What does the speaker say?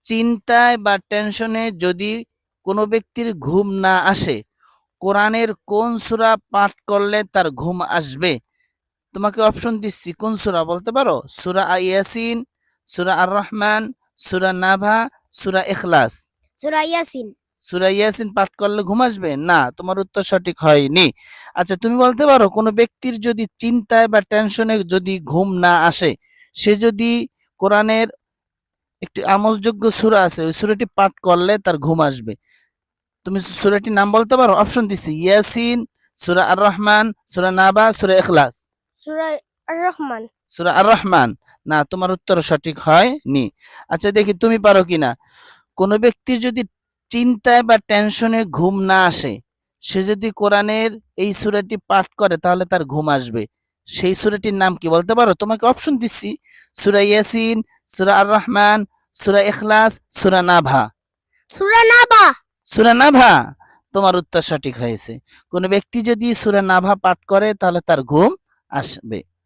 চিন্তায় বা টেনশনে যদি কোনো ব্যক্তির ঘুম না আসে, কোরআনের কোন সূরা পাঠ করলে তার ঘুম আসবে? তোমাকে অপশন দিচ্ছি, কোন সূরা বলতে পারো? সূরা ইয়াসিন, সূরা আর রহমান, সূরা নাভা, সূরা ইখলাস। সূরা ইয়াসিন। সূরা ইয়াসিন পাঠ করলে ঘুম আসবে না, তোমার উত্তর সঠিক হয়নি। আচ্ছা, তুমি বলতে পারো কোনো ব্যক্তির যদি চিন্তায় বা টেনশনে যদি ঘুম না আসে, সে যদি কোরআনের একটি আমলযোগ্য সূরা আছে, ওই সূরাটি পাঠ করলে তার ঘুম আসবে। তুমি সূরাটির নাম বলতে পারো? অপশন দিচ্ছি, ইয়াসিন, সূরা আর রহমান, সূরা নাবা, সূরা ইখলাস। সূরা আর রহমান। সূরা আর রহমান। না, তোমার উত্তর সঠিক হয়নি। আচ্ছা, দেখি তুমি পারো কিনা। কোনো ব্যক্তির যদি চিন্তায় বা টেনশনে ঘুম না আসে, সে যদি কোরআনের এই সূরাটি পাঠ করে তাহলে তার ঘুম আসবে। সেই সূরাটির নাম কি বলতে পারো? তোমাকে অপশন দিচ্ছি, সূরা ইয়াসিন, সূরা আর রহমান, সূরা ইখলাস, সূরা নাভা। সূরা নাবা। সূরা নাভা। তোমার উত্তর সঠিক হয়েছে। কোনো ব্যক্তি যদি সূরা নাভা পাঠ করে তাহলে তার ঘুম আসবে।